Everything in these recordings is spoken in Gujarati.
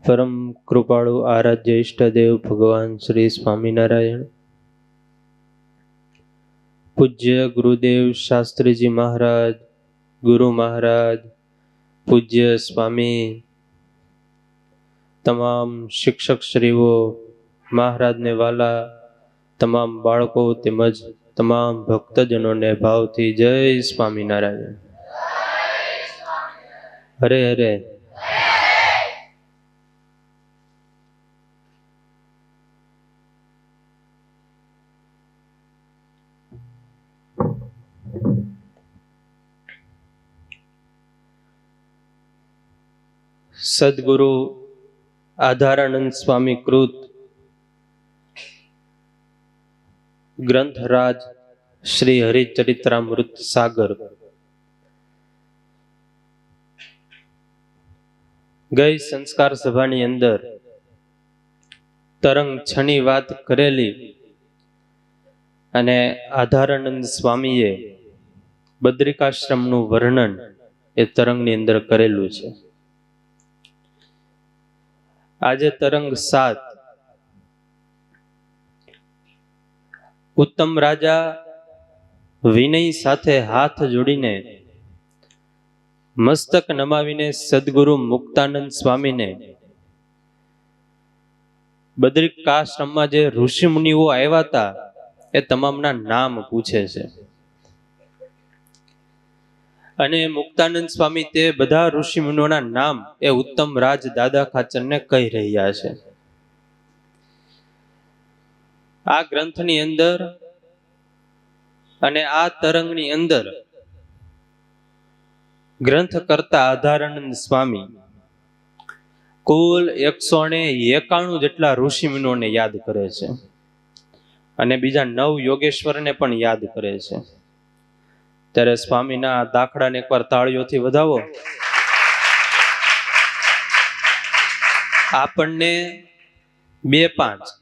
परम कृपाळु आराध्य इष्टदेव भगवान श्री स्वामीनारायण, पूज्य गुरुदेव शास्त्री जी महाराज, गुरु महाराज, पूज्य स्वामी, तमाम शिक्षक श्रीओ, महाराज ने वाला तमाम बाळको तेमज तमाम भक्तजनों ने भावथी जय स्वामीनारायण। हरे हरे। सदगुरु आधारानंद स्वामी कृत ग्रंथराज श्री हरिचरित्रामृत सागर गई संस्कार सभानी अंदर तरंग छनी वात करेली अने आधारानंद स्वामीए बद्रिकाश्रमનું વર્ણન એ તરંગની અંદર કરેલું છે। આજે તરંગ 7 उत्तम राजा विनय साथे हाथ जोड़ीने मस्तक नमावीने सद्गुरु मुक्तानंद स्वामी ने बद्रिकाश्रम में जे ऋषि मुनिओ आव्या था ए तमामना नाम पूछे छे अने मुक्तानंद स्वामी ते बधा ऋषि मुनिओना नाम ए उत्तम राज दादा खाचर ने कही रह्या छे। आ ग्रंथनी अंदर अने आ तरंगनी अंदर ग्रंथ करता आधारानंद स्वामी कुल 191 जेटला ऋषि मुनिओ ने याद करे छे अने बीजा 9 योगेश्वर ने पण याद करे छे। त्यारे स्वामीना दाखला ने एकवार ताळीओथी वधावो। आपणने 2-5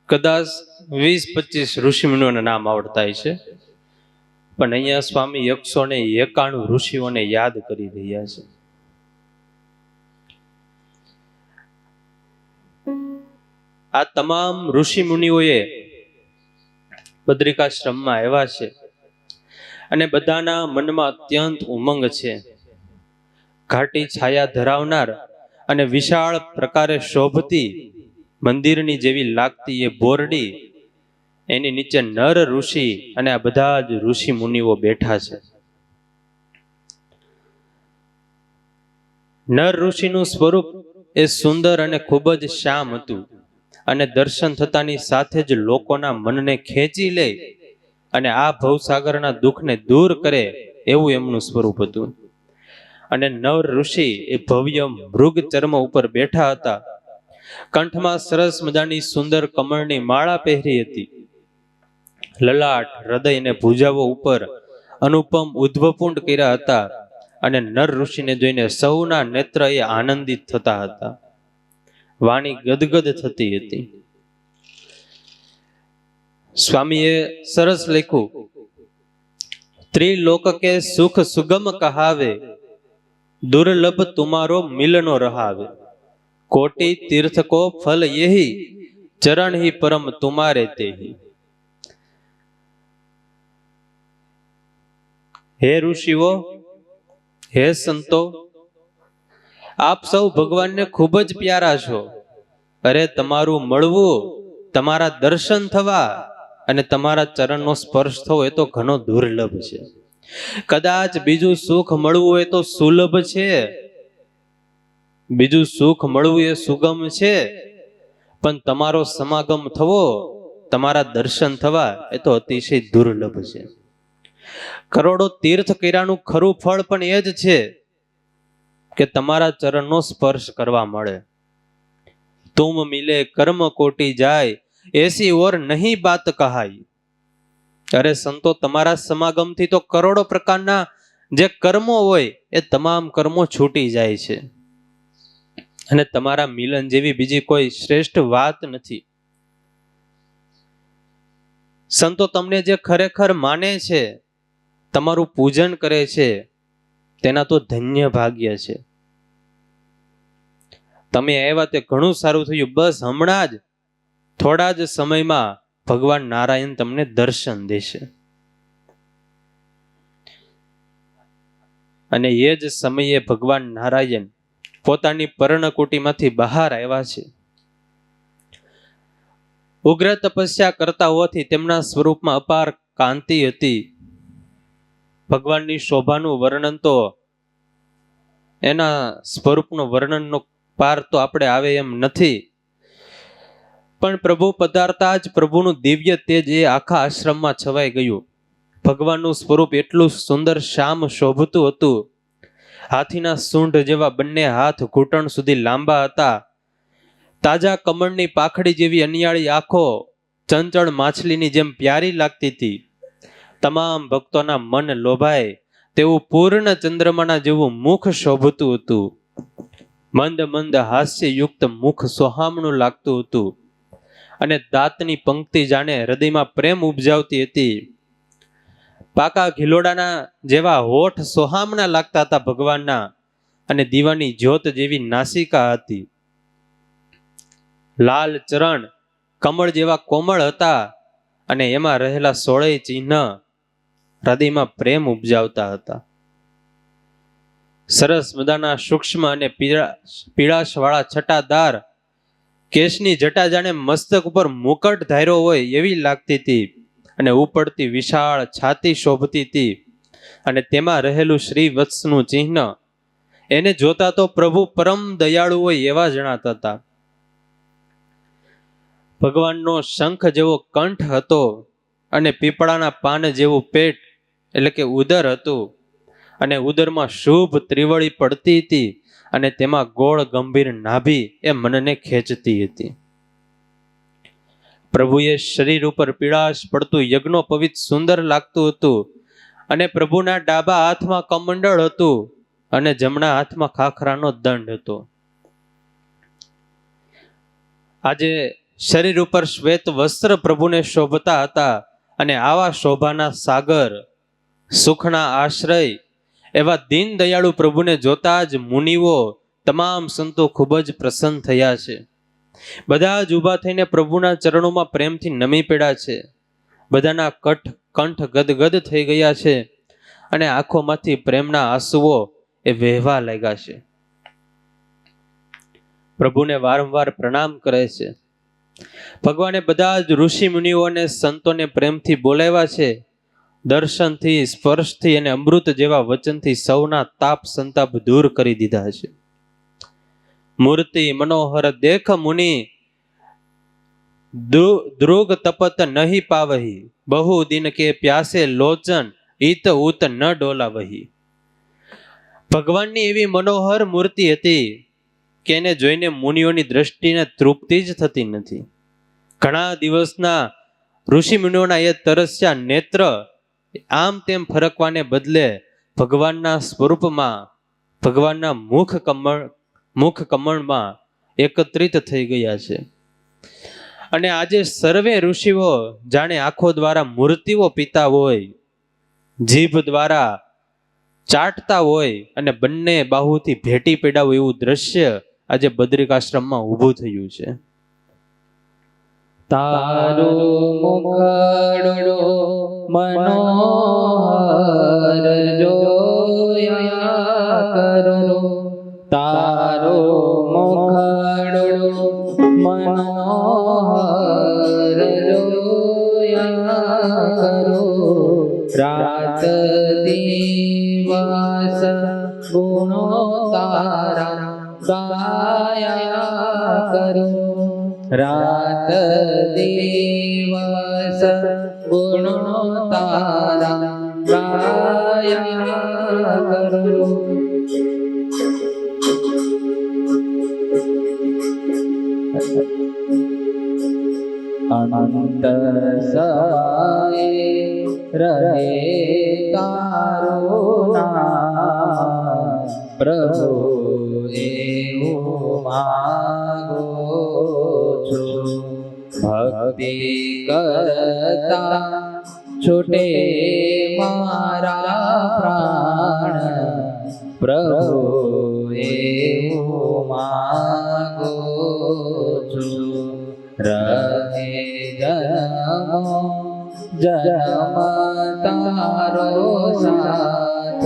कदाच 20-25 ऋषि मुनिओना नाम आवडता है, पण अहींया स्वामी 191 ऋषिओने याद करी रह्या छे। आ तमाम ऋषि मुनिओए बद्रिकाश्रममां आव्या छे अने बधाना मनमा अत्यंत उमंग छे। घाटी छाया धरावनार अने विशाळ प्रकारे शोभती मंदिरनी जेवी लागती ए बोरडी एनी नीचे नर ऋषि अने आ बधा ज ऋषि मुनिओ बैठा छे। नर ऋषिनुं स्वरूप ए सुंदर अने खूब ज श्याम हतुं अने दर्शन थतानी साथे ज लोकोना मनने खेंची ले अने आ भवसागरना दुखने दूर करे एवुं एमनुं स्वरूप हतुं। अने नर ऋषि ए भव्य मृग चर्म उपर बैठा हता। कंठमां सरस मजानी सुंदर कमळनी माळा पहेरी हती। ललाट हृदय ने भुजाओ उपर अनुपम उद्भवपुंड कर्या हता अने नर ऋषिने जोईने सौना नेत्र ए आनंदित थता हता। वाणी गदगद थती हती। स्वामीए सरस लख्युं, त्रिलोक के सुख सुगम कहावे, दुर्लभ तुम्हारो मिलनो रहावे। कोटि तीर्थ को फल यही, चरण ही परम तुम्हारे तेही। हे ऋषिओ, हे संतो, आप सौ भगवान ने खूब ज प्यारा छो। अरे तमारू मळवू, तमारा दर्शन थवा अने तमारा चरणनो स्पर्श थवो ए तो घणो दुर्लभ छे। कदाच बीजू सुख मळवू ए तो सुलभ छे, बीजू सुख मळवू ए सुगम छे, पण तमारो समागम थवो, तमारा दर्शन थवा ए तो अतिशय दुर्लभ छे। करोड़ो तीर्थ कर्यानुं खरुं फळ पण ए ज छे के तमारा चरणनो स्पर्श करवा मळे। तुम मिले कर्म कोटि जाय, ऐसी और नहीं बात कहाई। अरे संतो, तमारा समागम थी तो करोड़ो प्रकारना जे कर्मो होय ए तमाम कर्मो छूटी जाय छे अने तमारा मिलन जेवी बीजी कोई श्रेष्ठ वात नथी। संतो तमने जे खरेखर माने छे, तमारू पूजन करे छे, तेना तो धन्य भाग्य छे। તમે આવ્યા તે ઘણું સારું થયું, બસ હમણાં જ થોડા જ સમયમાં ભગવાન નારાયણ તમને દર્શન દેશે. અને એ જ સમયે ભગવાન નારાયણ પોતાની પર્ણકુટીમાંથી બહાર આવ્યા છે. ઉગ્ર તપસ્યા કરતા હોવાથી તેમના સ્વરૂપમાં અપાર કાંતિ હતી. ભગવાનની શોભાનું વર્ણન તો, એના સ્વરૂપનું વર્ણનનો પાર તો આપણે આવે એમ નથી. પણ પ્રભુ પધારતા જ પ્રભુનું દિવ્ય તેજ એ આખા આશ્રમમાં છવાઈ ગયું. ભગવાનનું સ્વરૂપ એટલું સુંદર શ્યામ શોભતું હતું. હાથીના સૂંઢ જેવા બંને હાથ ઘૂંટણ સુધી લાંબા હતા. તાજા કમળની પાખડી જેવી અનિયાળી આંખો ચંચળ માછલીની જેમ પ્યારી લાગતી હતી. તમામ ભક્તોના મન લોભાય તેવું પૂર્ણ ચંદ્રમાના જેવું મુખ શોભતું હતું. મંદ મંદ હાસ્યયુક્ત મુખ સોહામણું લાગતું હતું અને દાંતની પંક્તિ જાણે હૃદયમાં પ્રેમ ઉપજાવતી હતી. પાકા ઘિલોડાના જેવા હોઠ સોહામણા લાગતા હતા ભગવાનના, અને દીવાની જ્યોત જેવી નાસિકા હતી. લાલ ચરણ કમળ જેવા કોમળ હતા અને એમાં રહેલા 16 ચિહ્ન હૃદયમાં પ્રેમ ઉપજાવતા હતા. સરસ મજાના સૂક્ષ્મ અને પીળાશ વાળા છટાદાર કેશની જટા જાણે મસ્તક ઉપર મુકટ ધાર્યો હોય એવી લાગતી હતી, અને ઉપડતી વિશાળ છાતી શોભતી હતી, અને તેમાં રહેલું શ્રી વત્સનું ચિહ્ન એને જોતા તો પ્રભુ પરમ દયાળુ હોય એવા જણાતા હતા. ભગવાનનો શંખ જેવો કંઠ હતો અને પીપળાના પાન જેવું પેટ એટલે કે ઉદર હતું, અને ઉદરમાં શુભ ત્રિવળી પડતી હતી, અને તેમાં ગોળ ગંભીર નાભી એ મનને ખેંચતી હતી. પ્રભુએ શરીર ઉપર પીળાશ પડતું યજ્ઞોપવિત સુંદર લાગતું હતું, અને પ્રભુના ડાબા હાથમાં કમંડળ હતું અને જમણા હાથમાં ખાખરાનો દંડ હતો. આજે શરીર ઉપર શ્વેત વસ્ત્ર પ્રભુને શોભતા હતા, અને આવા શોભાના સાગર સુખના આશ્રય એવા દીન દયાળુ પ્રભુને જોતા જ મુનિઓ તમામ સંતો ખૂબ જ પ્રસન્ન થયા છે. બધા જ ઊભા થઈને પ્રભુના ચરણોમાં પ્રેમથી નમી પડ્યા છે. બધાના કંઠ ગદગદ થઈ ગયા છે, અને આંખોમાંથી પ્રેમના આંસુઓ એ વહેવા લાગ્યા છે. પ્રભુને વારંવાર પ્રણામ કરે છે. ભગવાને બધા જ ઋષિ મુનિઓ અને સંતોને પ્રેમથી બોલાવ્યા છે. દર્શનથી, સ્પર્શથી અને અમૃત જેવા વચનથી સૌના તાપ સંતાપ દૂર કરી દીધા છે. મૂર્તિ મનોહર દેખ મુનિ દ્રુગ તપત નહીં પાવહી, બહુ દિન કે પ્યાસે લોચન ઈત ઉત ન ડોલાવહી. ભગવાનની એવી મનોહર મૂર્તિ હતી કે એને જોઈને મુનિઓની દ્રષ્ટિને તૃપ્તિ જ થતી નથી. ઘણા દિવસના ઋષિ મુનિઓના એ તરસ્યા નેત્ર આમ તેમ ફરકવાને બદલે ભગવાનના સ્વરૂપમાં, ભગવાનના મુખ કમળમાં એકત્રિત થઈ ગયા છે. અને આજે સર્વે ઋષિઓ જાણે આંખો દ્વારા મૂર્તિઓ પીતા હોય, જીભ દ્વારા ચાટતા હોય, અને બંને બાહુથી ભેટી પડ્યા હોય એવું દ્રશ્ય આજે બદ્રિકાશ્રમમાં ઊભું થયું છે. તારો મુખડો મનોહર જોયા કરો, તારો મુખડો મનોહર જોયા કરો, રાત દિવસ ગુણો તારા ગાયા કરો, રાત દિવસ ગુણો તારા ગાયા કરો. અનંત સમયે રહે તારો નામ, પ્રભુ એવું માગો છું. ભક્તિ કરતા છૂટે મારા પ્રાણ, પ્રભુ એવું માગો જન્મ તારો સાથ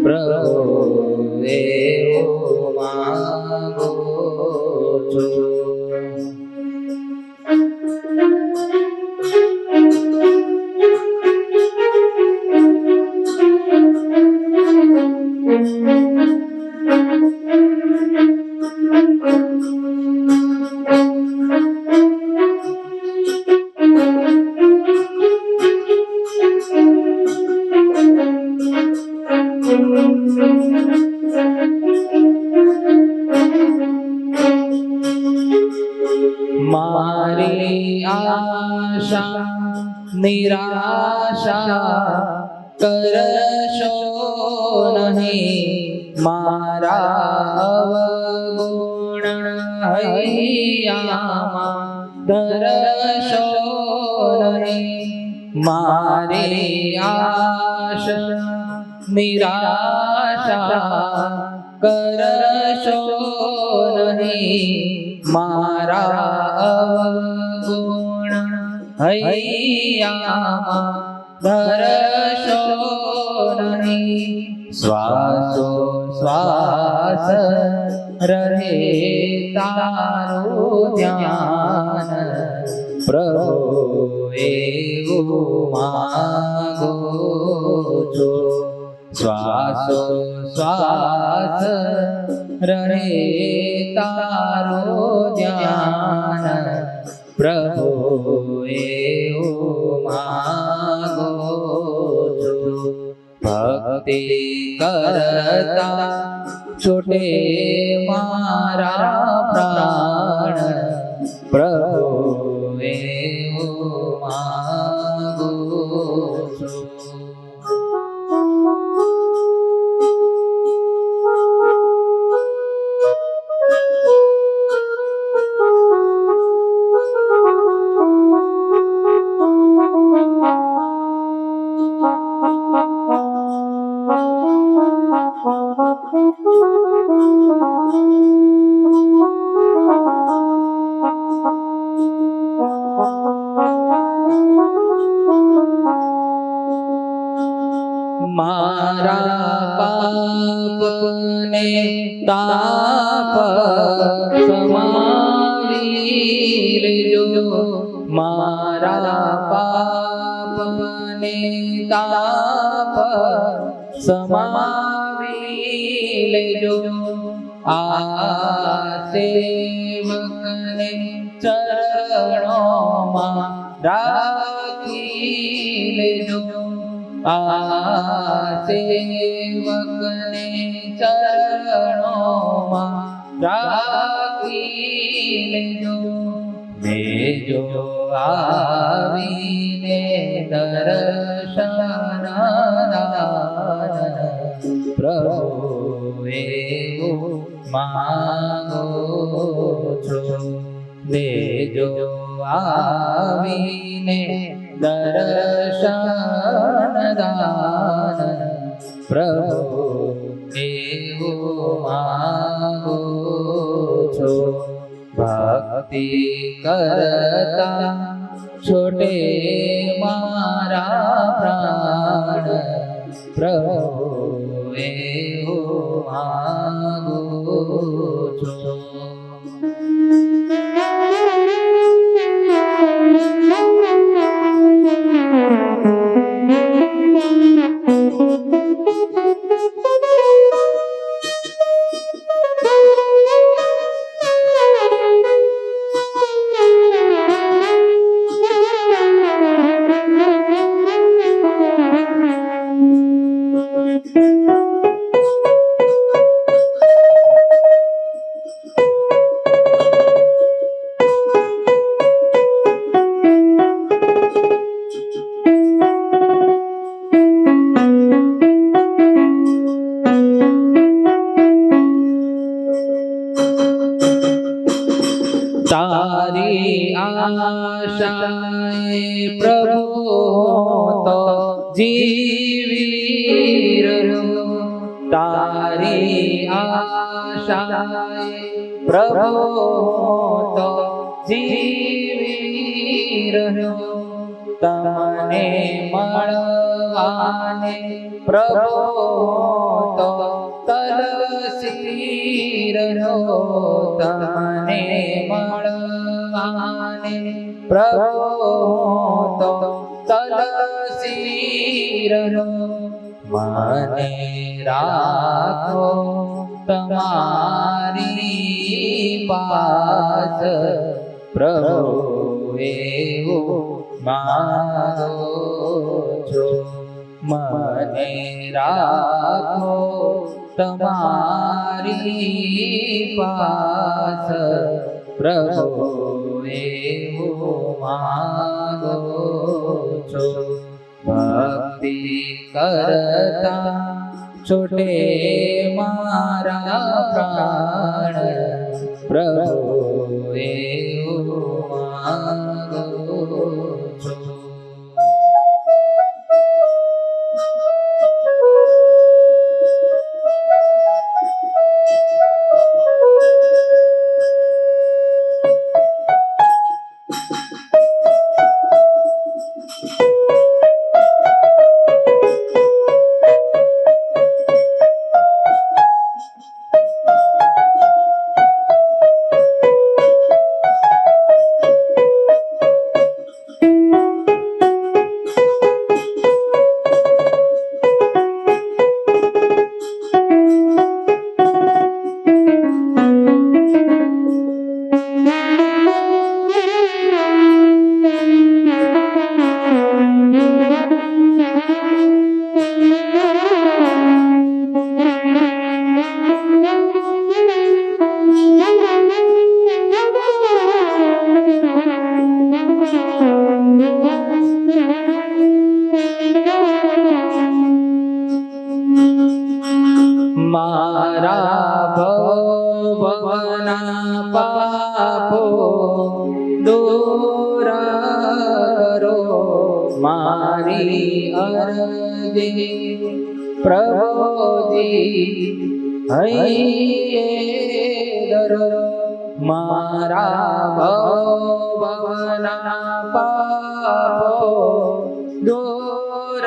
પ્રભુ એવો માંગો છું. મારી આશા નિરાશા કરશો નહીં, મારા અવગુણ હૈયામાં ધરશો નહીં. મારી આશા નિરાશા કરશો નહીં, મારા અવગુણ હૈયામાં ધરશો નહીં. શ્વાસો શ્વાસ રહે તારું ધ્યાન, પ્રભુ એવું માંગો છું. શ્વાસો શ્વાસ રહે તારું ધ્યાન, પ્રભુ એવું માંગો છું. ભક્તિ કરતા છૂટે મારા પ્રાણ, પ્રભુ એવું માંગો છું. મારા પાપને તાપ સમાવી લેજો, મારા પાપને તાપ સમાવી લેજો. આ સેવકને ચરણોમાં રાખી લેજો, આ સેવકને ચરણોમાં રાખી લેજો. દેજો આવીને દર્શન દાન, પ્રભુ એવું માંગો છું. દેજો આવીને દર્શન દાન, પ્રભુ એવું માંગો છું. ભક્તિ કરતા છોટે મારા પ્રાણ, પ્રભુ એવું માંગો છું. તારી આશાએ પ્રભુ તો જીવી રહ્યો, તારી આશાએ પ્રભુ તો જીવી રહ્યો. તમને મળવાને પ્રભુ તો તલસી રહ્યો તમને મળવાને પ્રભુ તો તલસી રહ્યો મને રાખો તમારી પાસ પ્રભુ એવું માગો છો મને રાખો તમારી પાસ પ્રભુ એવું માગો છો ભક્તિ કરતા છોટે મારા પ્રાણ પ્રભુ એવું માગો છો મારા ભવના પાપો દૂર કરો મારી અરજી પ્રભુજી હૈયે દરો મારા ભવના પાપો દૂર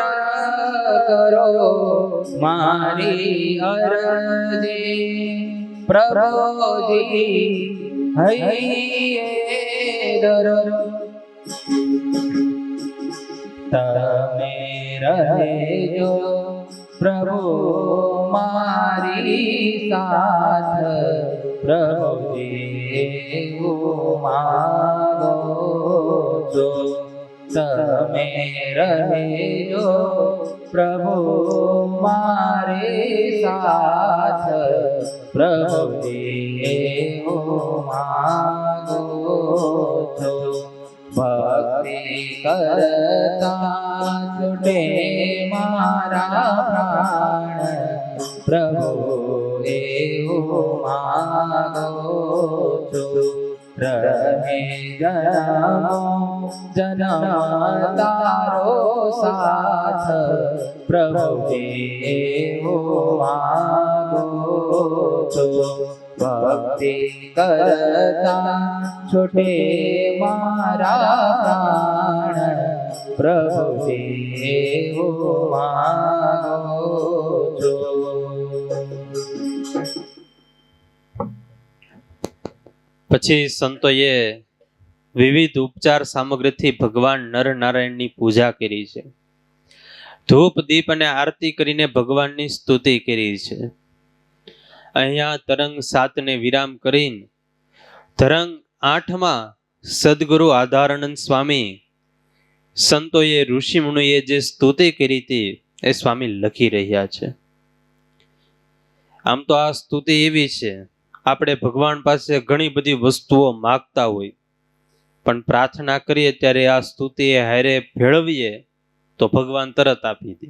કરો મારી અરજી પ્રભુજી હૈયે દરો તમે રહેજો પ્રભુ મારી સાથ પ્રભુજી એવું માગો છો તમે રહેજો પ્રભુ મારે સાથ પ્રભુજી એવું માગો છો ભક્તિ કરતા છૂટે મારા પ્રાણ પ્રભુ એવું માગો છો રહે જન્મ તારો સાથ પ્રભુજી એવું માગો છો ભક્તિ કરતા છૂટે મારા પ્રાણ પ્રભુજી એવું માગો છો પછી સંતોએ વિવિધ ઉપચાર સામગ્રીથી ભગવાન નરનારાયણની પૂજા કરી છે. ધૂપ દીપ અને આરતી કરીને ભગવાનની સ્તુતિ કરી છે. અહીંયા તરંગ 7 ને વિરામ કરીને તરંગ 8 માં સદગુરુ આધારાનંદ સ્વામી સંતોએ ઋષિ મુનિએ જે સ્તુતિ કરી હતી એ સ્વામી લખી રહ્યા છે. આમ તો આ સ્તુતિ એવી છે, આપણે ભગવાન પાસે ઘણી બધી વસ્તુઓ માગતા હોય, પણ પ્રાર્થના કરીએ ત્યારે આ સ્તુતિ હારે ભેળવીએ તો ભગવાન તરત આપી દે.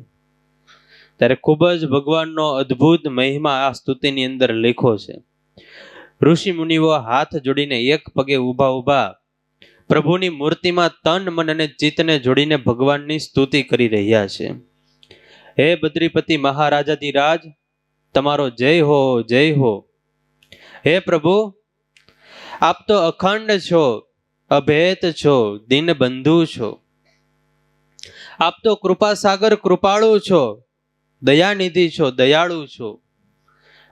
ત્યારે ખૂબ જ ભગવાનનો અદ્ભુત મહિમા આ સ્તુતિની અંદર લખ્યો છે. ઋષિ મુનિઓ હાથ જોડીને એક પગે ઊભા પ્રભુની મૂર્તિમાં તન મન અને ચિત્તને જોડીને ભગવાનની સ્તુતિ કરી રહ્યા છે. હે બદ્રીપતિ મહારાજાધિરાજ, તમારો જય હો, જય હો. હે પ્રભુ, આપ તો અખંડ છો, અભેદ છો, દીનબંધુ છો. આપ તો કૃપા સાગર કૃપાળુ છો, દયાનિધિ છો, દયાળુ છો.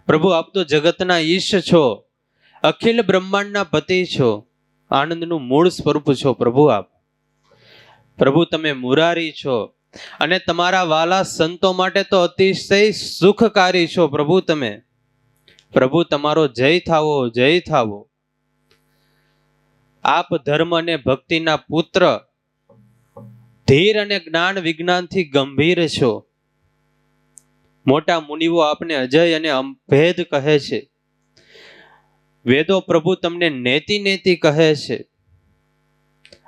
પ્રભુ આપ તો જગતના ઈશ છો, અખિલ બ્રહ્માંડના પતિ છો, આનંદનું મૂળ સ્વરૂપ છો. પ્રભુ આપ, પ્રભુ તમે મુરારી છો અને તમારા વાલા સંતો માટે તો અતિશય સુખકારી છો. પ્રભુ તમે, પ્રભુ તમારો જય થાવો, જય થાવો. આપ ધર્મ અને ભક્તિના પુત્ર, ધીર અને જ્ઞાન વિજ્ઞાનથી ગંભીર છો. મોટા મુનિઓ આપને અજય અને અભેદ કહે છે. વેદો પ્રભુ તમને નેતિ નેતિ કહે છે.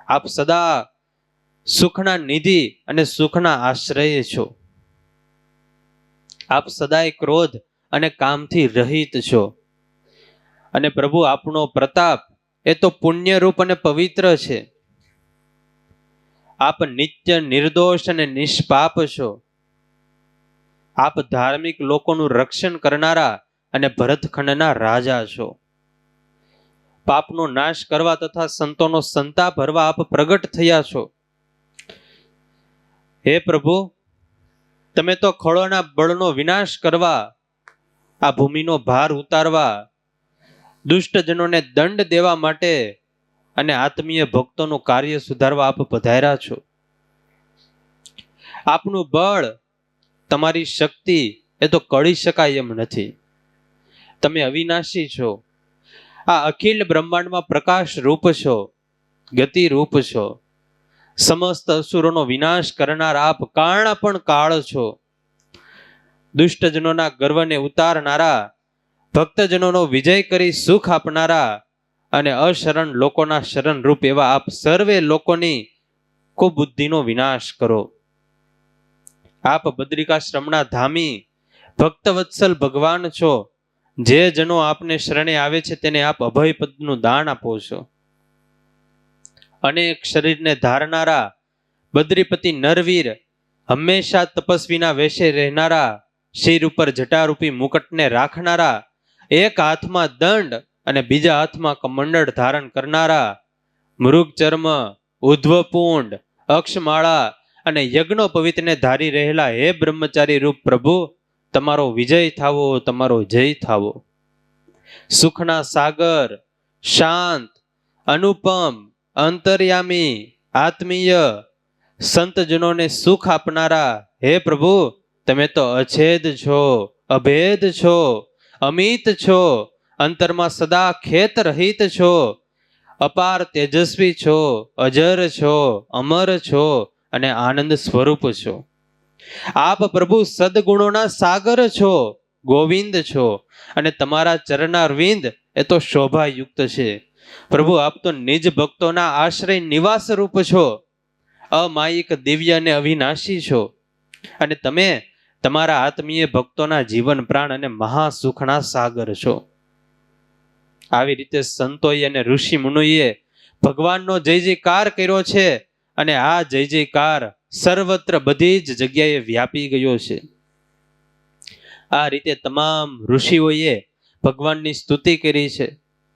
આપ સદા સુખના નિધિ અને સુખના આશ્રય છો. આપ સદાય ક્રોધ અને કામથી રહિત છો. અને પ્રભુ આપનો પ્રતાપ એ તો પુણ્યરૂપ અને પવિત્ર છે. આપ નિત્ય નિર્દોષ અને નિષ્પાપ છો. આપ ધાર્મિક લોકોનું રક્ષણ કરનારા અને ભરતખંડના રાજા છો. પાપનો નાશ કરવા તથા સંતોનો સંતાપ ભરવા આપ પ્રગટ થયા છો. હે પ્રભુ, તમે તો ખળોના બળનો વિનાશ કરવા, આ ભૂમિનો ભાર ઉતારવા, દુષ્ટજનોને દંડ દેવા માટે અને આત્મીય ભક્તોનું કાર્ય સુધારવા આપ પધાર્યા છો. આપનું બળ, તમારી શક્તિ એ તો કળી શકાય એમ નથી. તમે અવિનાશી છો. આ અખિલ બ્રહ્માંડમાં પ્રકાશ રૂપ છો, ગતિ રૂપ છો. સમસ્ત અસુરોનો વિનાશ કરનાર આપ કાળ પણ કાળ છો. દુષ્ટજનોના ગર્વને ઉતારનારા, ભક્તજનોનો વિજય કરી સુખ આપનારા અને અશરણ લોકોના શરણ રૂપ એવા આપ સર્વે લોકોની કુબુદ્ધિનો વિનાશ કરો. આપ બદ્રિકાશ્રમના ધામી ભક્તવત્સલ ભગવાન છો. જે જનો આપને શરણે આવે છે તેને આપ અભયપદનું દાન આપો છો. અનેક શરીરને ધારનારા બદ્રીપતિ નરવીર, હંમેશા તપસ્વીના વેશે રહેનારા, શિર ઉપર જટારૂપી મુકટને રાખનારા, એક હાથમાં દંડ અને બીજા હાથમાં કમંડળ ધારણ કરનારા, મૃગ ચર્મ, ઉધ્વપુંડ, અક્ષમાળા અને યજ્ઞોપવિતને ધારી રહેલા હે બ્રહ્મચારી રૂપ પ્રભુ, તમારો વિજય થાવો, તમારો જય થાવો. સુખના સાગર, શાંત, અનુપમ, અંતર્યામી, આત્મીય, સંતજનોને સુખ આપનારા હે પ્રભુ, તમે તો અછેદ છો, અભેદ છો, અમિત છો, અંતરમાં સદા ખેત રહિત છો, અપાર તેજસ્વી છો, અજર છો, અમર છો અને આનંદ સ્વરૂપ છો. આપ પ્રભુ સદગુણોના સાગર છો, ગોવિંદ છો અને તમારા ચરણારવિંદ એ તો શોભાયુક્ત છે. પ્રભુ આપ તો નિજ ભક્તોના આશ્રય નિવાસ રૂપ છો. અમાયિક, દિવ્ય અને અવિનાશી છો. અને તમે તમારા આત્મીય ભક્તોના જીવન પ્રાણ અને મહાસુખના સાગર છો. આવી રીતે સંતોએ અને ઋષિ મુનિએ ભગવાનનો જય જયકાર કર્યો છે અને આ જય જયકાર સર્વત્ર બધી જ જગ્યાએ વ્યાપી ગયો છે. આ રીતે તમામ ઋષિઓએ ભગવાનની સ્તુતિ કરી છે,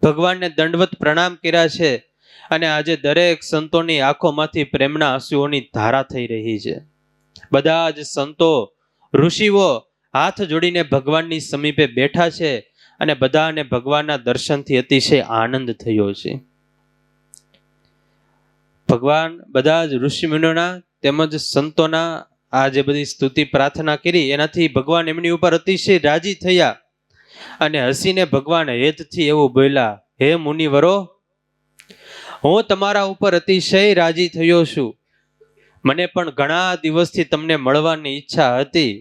ભગવાનને દંડવત પ્રણામ કર્યા છે અને આજે દરેક સંતોની આંખોમાંથી પ્રેમના આંસુઓની ધારા થઈ રહી છે. બધા જ સંતો, ઋષિઓ હાથ જોડીને ભગવાનની સમીપે બેઠા છે અને બધાને ભગવાનના દર્શનથી અતિશય આનંદ થયો છે. ભગવાન બધા જ ઋષિમુનિઓના તેમજ સંતોના આ જે બધી સ્તુતિ પ્રાર્થના કરી એનાથી ભગવાન એમની ઉપર અતિશય રાજી થયા અને હસીને ભગવાન હેતથી એવું બોલ્યા, હે મુનિવરો, હું તમારા ઉપર અતિશય રાજી થયો છું. મને પણ ઘણા દિવસથી તમને મળવાની ઈચ્છા હતી.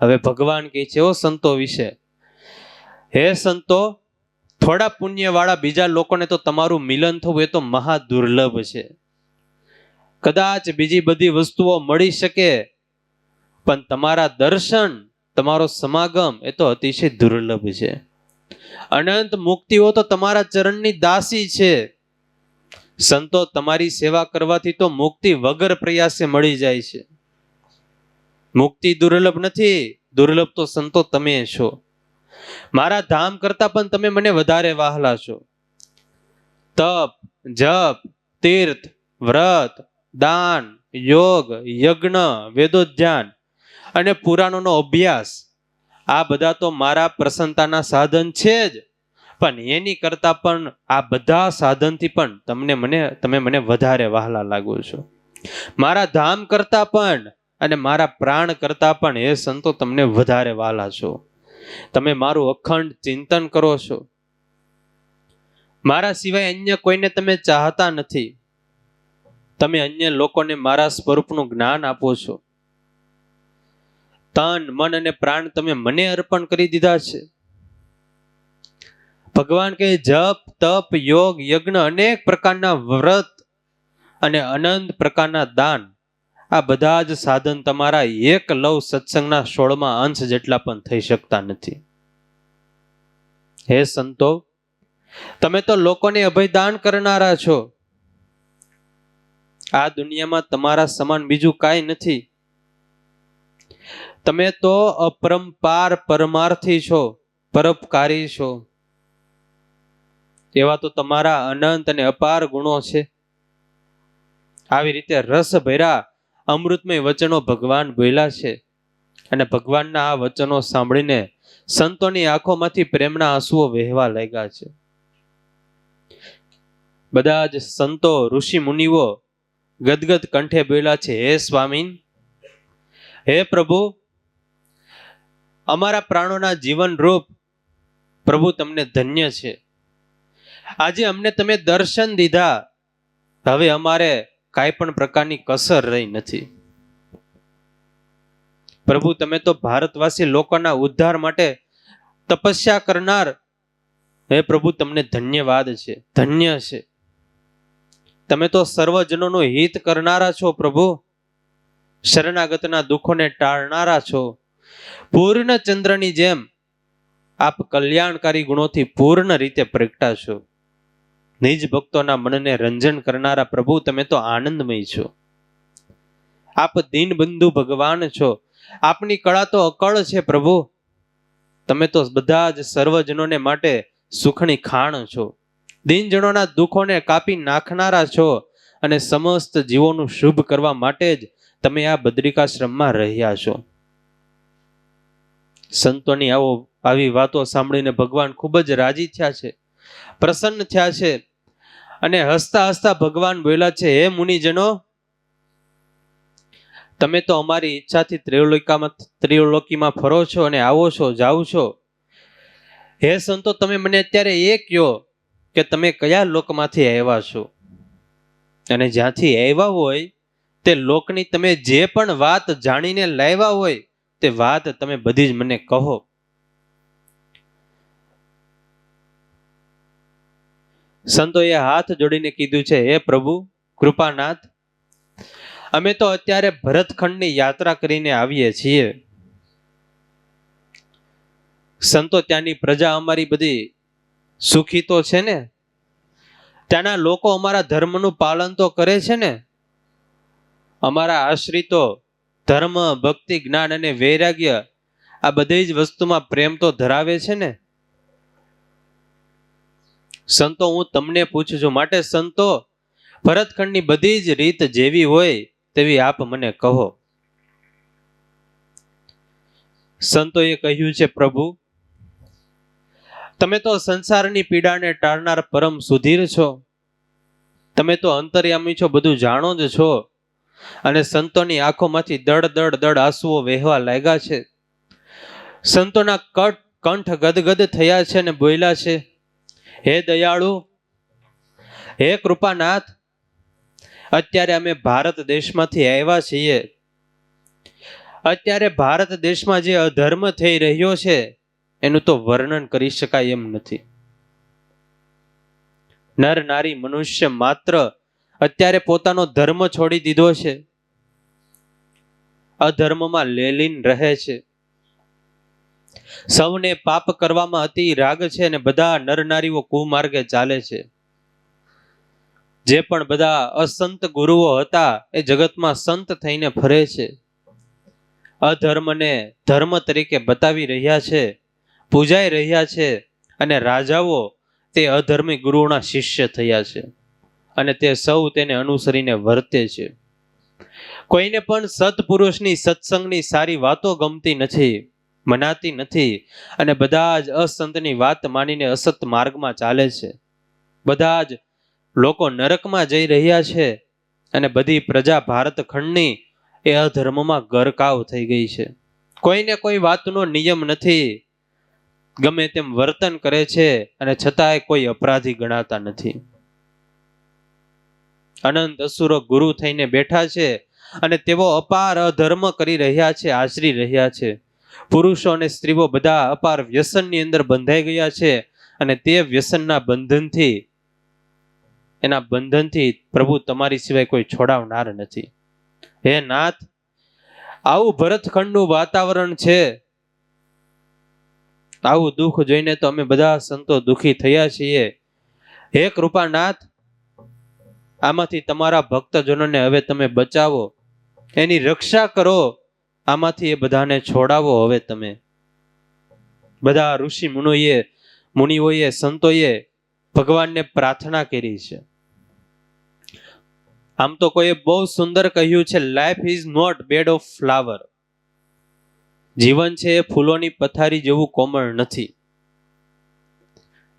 હવે ભગવાન કહે છે ઓ સંતો વિશે, હે સંતો, થોડા પુણ્યવાળા બીજા લોકોને તો તમારું મિલન થવું એ તો મહા દુર્લભ છે. કદાચ બીજી બધી વસ્તુઓ મળી શકે પણ તમારા દર્શન, તમારો સમાગમ એ તો અતિશય દુર્લભ છે. અનંત મુક્તિઓ તો તમારા ચરણની દાસી છે. સંતો, તમારી સેવા કરવાથી તો મુક્તિ વગર પ્રયાસે મળી જાય છે. મુક્તિ દુર્લભ નથી, દુર્લભ તો સંતો તમે છો. મારા ધામ કરતા પણ તમે મને વધારે વહાલા છો. તપ, જપ, તીર્થ, વ્રત, દાન, યોગ, યજ્ઞ, વેદોધ્યાન અને પુરાણોનો અભ્યાસ આ બધા તો મારા પ્રસન્નતાના સાધન છે જ, પણ એની કરતા પણ આ બધા સાધનથી પણ તમે મને વધારે વહાલા લાગો છો. મારા ધામ કરતા પણ અને મારા પ્રાણ કરતા પણ હે સંતો તમને વધારે વહાલા છો. તમે મારું અખંડ ચિંતન કરો છો. મારા સિવાય અન્ય કોઈને તમે ચાહતા નથી. તમે અન્ય લોકોને મારા સ્વરૂપનું જ્ઞાન આપો છો. તન, મન અને પ્રાણ તમે મને અર્પણ કરી દીધા છે. ભગવાન કહે જપ, તપ, યોગ, યજ્ઞ, અનેક પ્રકારના વ્રત અને અનંત પ્રકારના દાન આ બધા જ સાધન તમારા એક લવ સત્સંગના 16મા અંશ જેટલા પણ થઈ શકતા નથી. હે સંતો, તમે તો લોકોને અભયદાન કરનારા છો. આ દુનિયામાં તમારા સમાન બીજું કાંઈ નથી. તમે તો અપરંપાર પરમાર્થી છો, પરોપકારી છો. એવા તો તમારા અનંત અને અપાર ગુણો છે. આવી રીતે રસ ભર્યા અમૃતમય વચનો ભગવાન બોલ્યા છે અને ભગવાનના આ વચનો સાંભળીને સંતોની આંખોમાંથી પ્રેમના આંસુઓ વહેવા લાગ્યા છે. બધા જ સંતો, ઋષિ મુનિઓ ગદગદ કંઠે બોલ્યા છે, હે સ્વામી, હે પ્રભુ, અમારા પ્રાણોના જીવન રૂપ પ્રભુ તમને ધન્ય છે. આજે અમને તમે દર્શન દીધા, હવે અમારે કાંઈ પણ પ્રકારની કસર રહી નથી. પ્રભુ, તમે તો ભારતવાસી લોકોના ઉદ્ધાર માટે તપસ્યા કરનાર, હે પ્રભુ તમને ધન્યવાદ છે, ધન્ય છે. તમે તો સર્વજનોનું હિત કરનારા છો પ્રભુ. શરણાગતના દુઃખોને ટાળનારા છો. પૂર્ણ ચંદ્રની જેમ આપ કલ્યાણકારી ગુણોથી પૂર્ણ રીતે પ્રગટા છો. નિજ ભક્તોના મનને રંજન કરનારા પ્રભુ તમે તો આનંદમય છો. આપ દીનબંધુ ભગવાન છો. આપની કળા તો અકળ છે પ્રભુ. તમે તો બધા જ સર્વજનોને માટે સુખની ખાણ છો. દીનજનોના દુઃખોને કાપી નાખનારા છો અને સમસ્ત જીવોનું શુભ કરવા માટે જ તમે આ બદ્રિકાશ્રમમાં રહ્યા છો. સંતોની આવી વાતો સાંભળીને ભગવાન ખૂબ જ રાજી થયા છે, પ્રસન્ન થયા છે અને હસતા હસતા ભગવાન બોલ્યા છે, હે મુનિજનો, તમે તો અમારી ઈચ્છાથી ત્રિલોકીમાં ફરો છો અને આવો છો, જાઓ છો. હે સંતો, તમે મને અત્યારે એ કહો કે તમે કયા લોકમાંથી આવ્યા છો અને જ્યાંથી આવ્યા હોય તે લોકની તમે જે પણ વાત જાણીને લાવ્યા હોય તે વાત તમે બધી જ મને કહો. સંતોએ હાથ જોડીને કીધું છે, હે પ્રભુ કૃપાનાથ, અમે તો અત્યારે ભરતખંડની યાત્રા કરીને આવીએ છીએ. સંતો, ત્યાંની પ્રજા અમારી બધી સુખી તો છે ને? ત્યાંના લોકો અમારા ધર્મનું પાલન તો કરે છે ને? અમારા આશ્રિતો ધર્મ, ભક્તિ, જ્ઞાન અને વૈરાગ્ય આ બધી જ વસ્તુમાં પ્રેમ તો ધરાવે છે ને? સંતો, હું તમને પૂછું છું, માટે સંતો, ભરતખંડની બધી જ રીત જેવી હોય તેવી આપ મને કહો. સંતોએ કહ્યું છે, પ્રભુ, તમે તો સંસારની પીડાને ટાળનાર પરમ સુધીર છો. તમે તો અંતર્યામી છો, બધું જાણો જ છો. અને સંતોની આંખોમાંથી દડ દડ દડ આંસુઓ વહેવા લાગ્યા છે. સંતોના કંઠ ગદગદ થયા છે અને બોલ્યા છે, હે દયાળુ, હે કૃપાનાથ, અત્યારે અમે ભારત દેશમાંથી આવ્યા છીએ. અત્યારે ભારત દેશમાં જે અધર્મ થઈ રહ્યો છે એનું તો વર્ણન કરી શકાય એમ નથી. નર નારી મનુષ્ય માત્ર અત્યારે પોતાનો ધર્મ છોડી દીધો છે, અધર્મમાં લેલીન રહે છે. સૌને પાપ કરવામાં અતિ રાગ છે અને બધા નર નારીઓ કુમાર્ગે ચાલે છે. જે પણ બધા અસંત ગુરુઓ હતા એ જગતમાં સંત થઈને ફરે છે. અધર્મને ધર્મ તરીકે બતાવી રહ્યા છે, પૂજાઈ રહ્યા છે અને રાજાઓ તે અધર્મી ગુરુઓના શિષ્ય થયા છે અને તે સૌ તેને અનુસરીને વર્તે છે. કોઈને પણ સત્પુરુષની સત્સંગની સારી વાતો ગમતી નથી, મનાતી નથી, અને બધા જ અસંતની વાત માનીને અસત માર્ગમાં ચાલે છે. બધા જ લોકો નરકમાં જઈ રહ્યા છે અને બધી પ્રજા ભારત ખંડની એ અધર્મમાં ગરકાવ થઈ ગઈ છે. કોઈને કોઈ વાતનો નિયમ નથી, ગમે તેમ વર્તન કરે છે અને છતાંય કોઈ અપરાધી ગણાતા નથી. અનંત અસુરો ગુરુ થઈને બેઠા છે અને તેઓ અપાર અધર્મ કરી રહ્યા છે, આચરી રહ્યા છે. પુરુષો અને સ્ત્રીઓ બધા અપાર વ્યસનની અંદર બંધાઈ ગયા છે અને તે વ્યસનના બંધનથી પ્રભુ તમારી સિવાય કોઈ છોડાવનાર નથી. હે નાથ, આવું ભરતખંડનું વાતાવરણ છે. આવું દુઃખ જોઈને તો અમે બધા સંતો દુઃખી થયા છીએ. હે કૃપાનાથ, આમાંથી તમારા ભક્તજનોને હવે તમે બચાવો, એની રક્ષા કરો. આમાંથી એ બધાને છોડાવો. હવે તમે બધા ઋષિ મુનિઓએ સંતોએ ભગવાનને પ્રાર્થના કરી છે. આમ તો કોઈએ બહુ સુંદર કહ્યું છે, life is not bed of flower. જીવન છે એ ફૂલોની પથારી જેવું કોમળ નથી.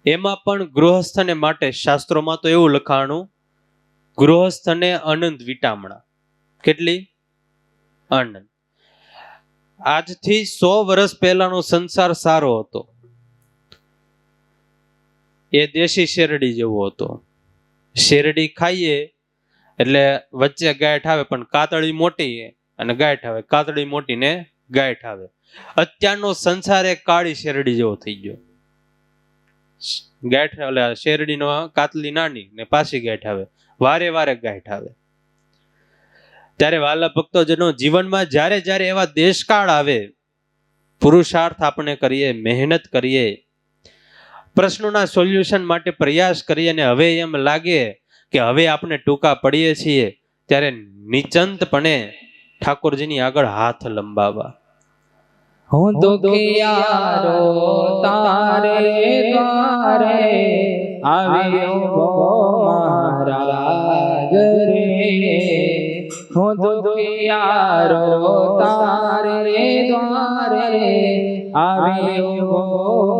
એમાં પણ ગૃહસ્થને માટે શાસ્ત્રોમાં તો એવું લખાણું, ગૃહસ્થને અનંત વિટામણા. કેટલી? અનંત. આજથી 100 વર્ષ પહેલાનો સંસાર સારો હતો. એ દેશી શેરડી જેવો હતો. શેરડી ખાઈએ એટલે વચ્ચે ગાંઠ આવે, પણ કાતળી મોટી અને ગાંઠ આવે, કાતળી મોટી ને ગાંઠ આવે. અત્યારનો સંસાર એ કાળી શેરડી જેવો થઈ ગયો. ગાંઠ એટલે શેરડીનો કાતલી નાની ને પાછી ગાંઠ આવે, વારે વારે ગાંઠ આવે. ત્યારે વાલા ભક્તોજનો, જીવનમાં જ્યારે જ્યારે એવા દેશકાળ આવે, પુરુષાર્થ આપણે કરીએ, મહેનત કરીએ, પ્રશ્નોના સોલ્યુશન માટે પ્રયાસ કરીએ, અને હવે એમ લાગે કે હવે આપણે ટૂંકા પડીએ છીએ, ત્યારે નિચંતપણે ઠાકોરજીની આગળ હાથ લંબાવવા. હું દુખિયારો તારે દ્વારે આવ્યો મહારાજ રે. હું દુખિયારો તારે દ્વારે આવ્યો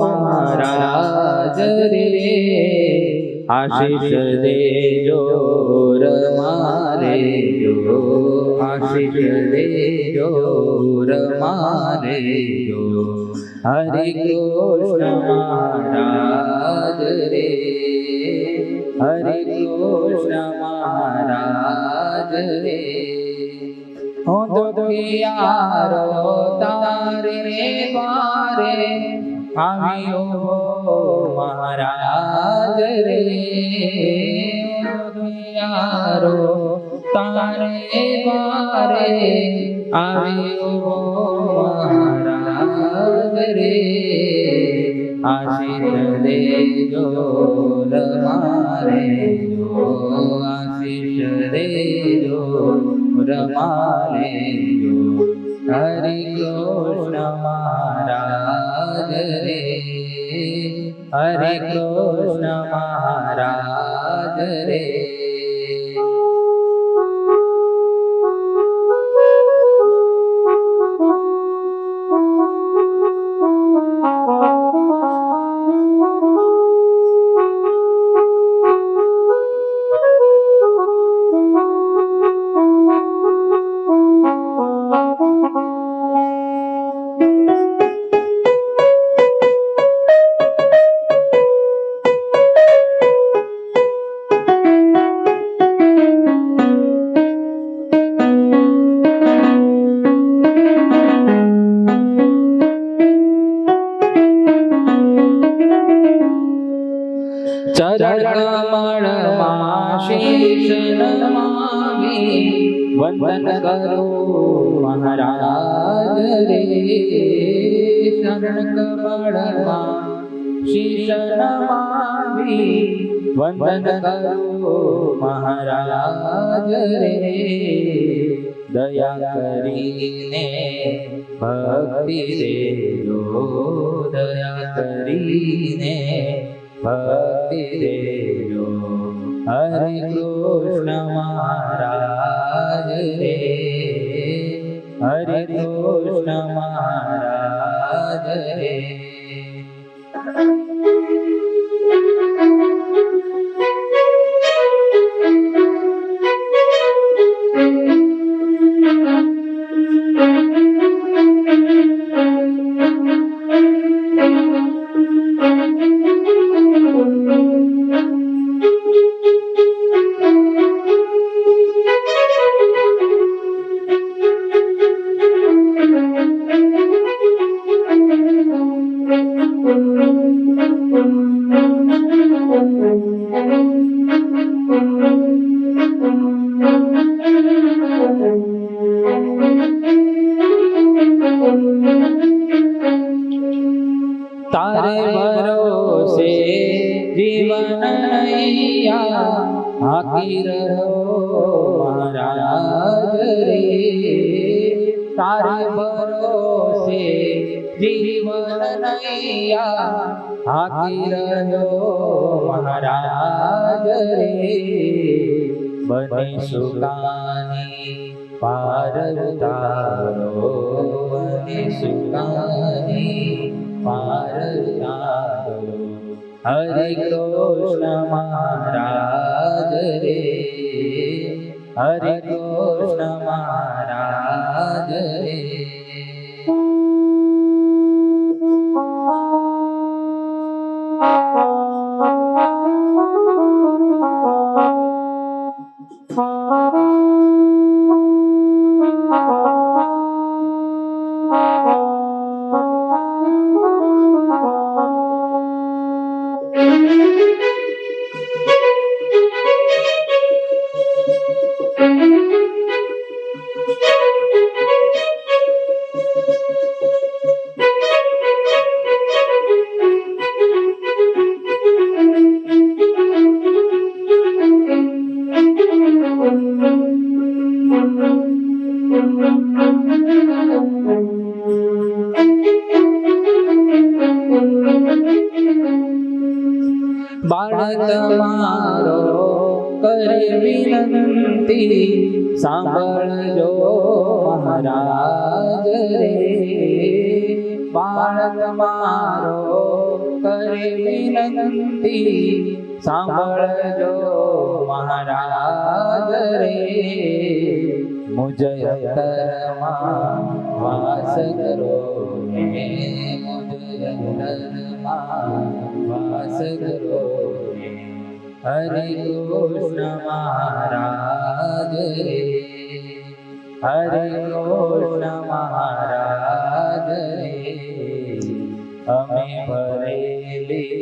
મહારાજ રે. આશીષ દેજો રમારે જો, આશીષ દેજો રમારે જો. હરે કૃષ્ણ મહારાજ રે, હરે કૃષ્ણ મહારાજ રે. હું દુખિયારો તારે દ્વારે આવ્યો મહારાજ રે. દુખિયારો તારે દ્વારે આવ્યો મહારાજ રે. આશીષ દેજો રમારે જો, આશીષ દેજો રમારે જો. હરે કૃષ્ણ મહારાજ રે, હરે કૃષ્ણ મહારાજ રે. ચરણ કમળમાં શીશ નમાવી વંદન કરું મહારાજ રે. ચરણ કમળમાં શીશ નમાવી વંદન કરું મહારાજ રે. દયા કરીને ભક્તિ દેજો, દયા કરીને ભક્તિ દેજો. હરે કૃષ્ણ મહારાજ રે, હરે કૃષ્ણ મહારાજ રે. તારે ભરોસે જીવન નૈયા હાકી રહ્યો મહારાજ રે, તારે ભરોસે જીવન નૈયા હાકી રહ્યો મહારાજ રે. બની સુકાની પાર ઉતારો, બની સુકાની પાર ઉતારો, હરે કૃષ્ણ મહારાજ રે, હરે કૃષ્ણ મહારાજ રે. બાળ તમારો કરે વિનંતી, સાંભળજો મહારાજ રે. બાળ તમારો કરે વિનંતી, સાંભળજો મહારાજ રે. મુજ અંતરમાં વાસ કરો ને, મુજ અંતરમાં વાસ કરો ને, હરે કૃષ્ણ મહારાજ રે, હરે કૃષ્ણ મહારાજ રે. અમે ભરેલી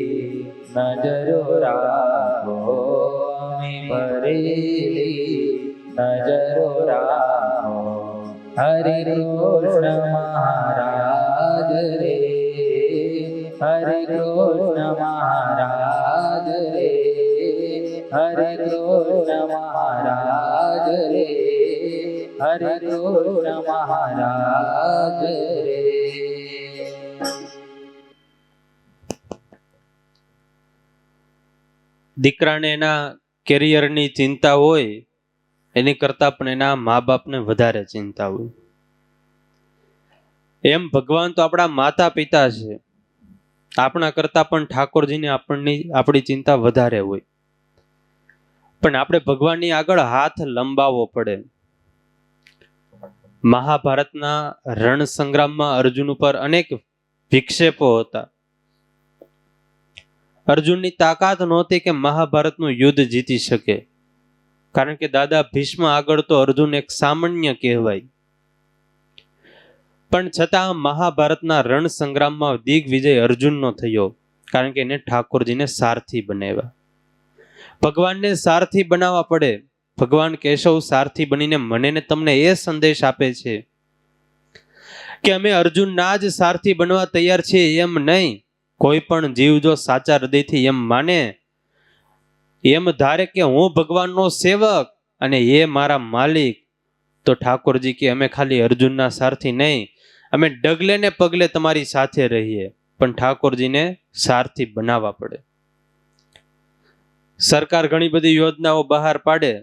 નજરો રાખો, અમે ભરેલી નજરો રાખો, હરે કૃષ્ણ મહારાજ રે, હરે કૃષ્ણ મહારાજ રે, હરે કૃષ્ણ મહારાજ રે, હરે કૃષ્ણ મહારાજ રે. દીકરાને એના કેરિયરની ચિંતા હોય એની કરતા પણ એના મા બાપને વધારે ચિંતા હોય. એમ ભગવાન તો આપણા માતા પિતા છે, આપણા કરતા પણ ઠાકોરજીને આપણી ચિંતા વધારે હોય. પણ આપણે ભગવાનની આગળ હાથ લંબાવવો પડે. મહાભારતના રણ સંગ્રામમાં અર્જુન ઉપર અનેક વિક્ષેપો હતા. અર્જુનની તાકાત નહોતી કે મહાભારતનું યુદ્ધ જીતી શકે, કારણ કે દાદા ભીષ્મ આગળ તો અર્જુન એક સામાન્ય કહેવાય. પણ છતાં મહાભારતના રણ સંગ્રામમાં દિગ્વિજય અર્જુનનો થયો, કારણ કે એને ઠાકોરજીને સારથી બનાવ્યા. ભગવાનને સારથી બનાવવા પડે. ભગવાન કેશવ સારથી બનીને મને ને તમને એ સંદેશ આપે છે કે અમે અર્જુનના જ સારથી બનવા તૈયાર છીએ, એમ નહીં. કોઈ પણ જીવ જો સાચા હૃદયથી એમ માને, એમ ધારે કે હું ભગવાનનો સેવક અને એ મારા માલિક, તો ઠાકોરજી કે અમે ખાલી અર્જુનના સારથી નહીં, અમે ડગલે ને પગલે તમારી સાથે રહીએ. પણ ઠાકોરજીને સારથી બનાવવા પડે. સરકાર ઘણી બધી યોજનાઓ બહાર પાડે,